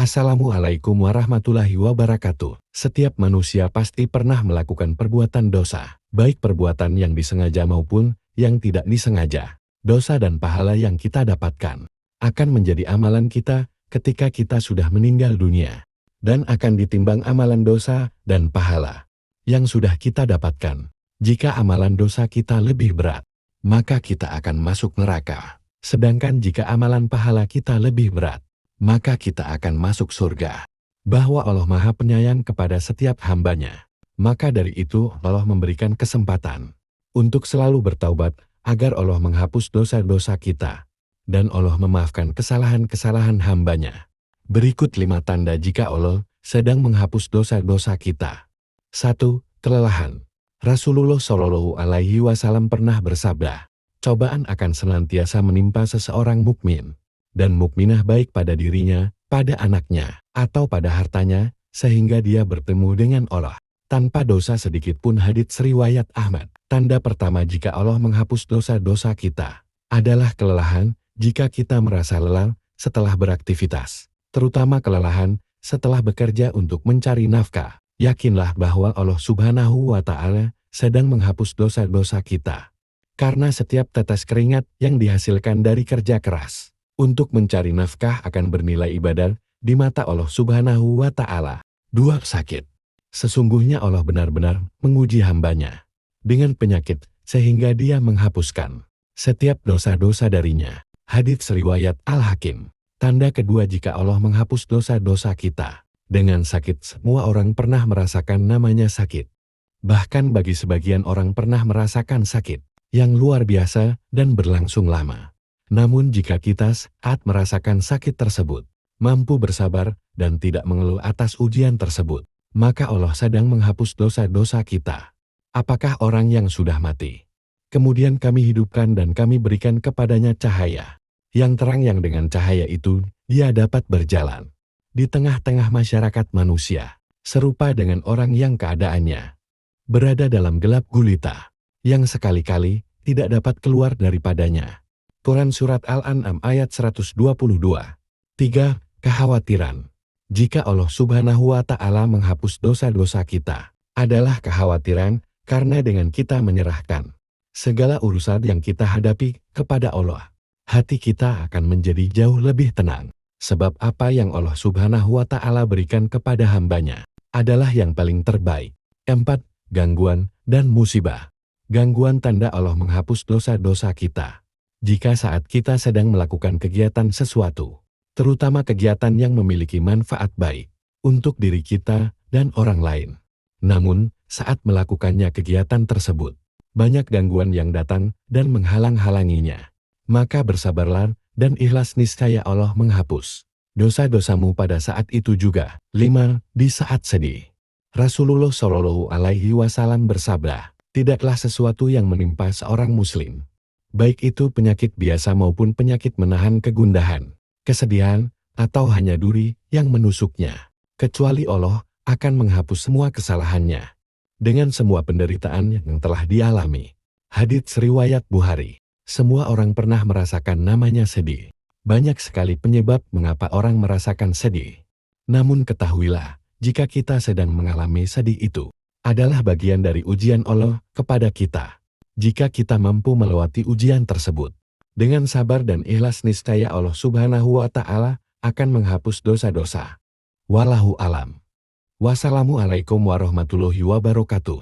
Assalamualaikum warahmatullahi wabarakatuh. Setiap manusia pasti pernah melakukan perbuatan dosa, baik perbuatan yang disengaja maupun yang tidak disengaja. Dosa dan pahala yang kita dapatkan akan menjadi amalan kita ketika kita sudah meninggal dunia, dan akan ditimbang amalan dosa dan pahala yang sudah kita dapatkan. Jika amalan dosa kita lebih berat, maka kita akan masuk neraka. Sedangkan jika amalan pahala kita lebih berat, maka kita akan masuk surga. Bahwa Allah Maha Penyayang kepada setiap hambanya. Maka dari itu Allah memberikan kesempatan untuk selalu bertaubat agar Allah menghapus dosa-dosa kita dan Allah memaafkan kesalahan-kesalahan hambanya. Berikut 5 tanda jika Allah sedang menghapus dosa-dosa kita. 1. Kelelahan. Rasulullah Shallallahu Alaihi Wasallam pernah bersabda, cobaan akan senantiasa menimpa seseorang mukmin dan mukminah baik pada dirinya, pada anaknya, atau pada hartanya, sehingga dia bertemu dengan Allah tanpa dosa sedikit pun. Hadits riwayat Ahmad. Tanda pertama jika Allah menghapus dosa-dosa kita adalah kelelahan. Jika kita merasa lelah setelah beraktivitas, terutama kelelahan setelah bekerja untuk mencari nafkah, yakinlah bahwa Allah Subhanahu wa Ta'ala sedang menghapus dosa-dosa kita. Karena setiap tetes keringat yang dihasilkan dari kerja keras untuk mencari nafkah akan bernilai ibadah di mata Allah Subhanahu wa Ta'ala. 2. Sakit. Sesungguhnya Allah benar-benar menguji hambanya dengan penyakit sehingga dia menghapuskan setiap dosa-dosa darinya. Hadits riwayat Al-Hakim. Tanda kedua jika Allah menghapus dosa-dosa kita dengan sakit. Semua orang pernah merasakan namanya sakit. Bahkan bagi sebagian orang pernah merasakan sakit yang luar biasa dan berlangsung lama. Namun jika kita saat merasakan sakit tersebut, mampu bersabar dan tidak mengeluh atas ujian tersebut, maka Allah sedang menghapus dosa-dosa kita. Apakah orang yang sudah mati, kemudian kami hidupkan dan kami berikan kepadanya cahaya yang terang, yang dengan cahaya itu dia dapat berjalan di tengah-tengah masyarakat manusia, serupa dengan orang yang keadaannya berada dalam gelap gulita, yang sekali-kali tidak dapat keluar daripadanya. Quran Surat Al-An'am ayat 122. 3. Kekhawatiran. Jika Allah Subhanahu wa Ta'ala menghapus dosa-dosa kita, adalah kekhawatiran karena dengan kita menyerahkan segala urusan yang kita hadapi kepada Allah, hati kita akan menjadi jauh lebih tenang. Sebab apa yang Allah Subhanahu wa Ta'ala berikan kepada hambanya adalah yang paling terbaik. 4. Gangguan dan musibah. Gangguan tanda Allah menghapus dosa-dosa kita jika saat kita sedang melakukan kegiatan sesuatu, terutama kegiatan yang memiliki manfaat baik untuk diri kita dan orang lain. Namun, saat melakukannya kegiatan tersebut, banyak gangguan yang datang dan menghalang-halanginya. Maka bersabarlah dan ikhlas, niscaya Allah menghapus dosa-dosamu pada saat itu juga. 5. Di saat sedih. Rasulullah Shallallahu Alaihi Wasallam bersabda, tidaklah sesuatu yang menimpa seorang muslim, baik itu penyakit biasa maupun penyakit menahan kegundahan, kesedihan, atau hanya duri yang menusuknya, kecuali Allah akan menghapus semua kesalahannya dengan semua penderitaan yang telah dialami. Hadits riwayat Bukhari. Semua orang pernah merasakan namanya sedih. Banyak sekali penyebab mengapa orang merasakan sedih. Namun ketahuilah, jika kita sedang mengalami sedih itu adalah bagian dari ujian Allah kepada kita. Jika kita mampu melewati ujian tersebut dengan sabar dan ikhlas, niscaya Allah Subhanahu wa Ta'ala akan menghapus dosa-dosa. Wallahu alam. Wassalamualaikum warahmatullahi wabarakatuh.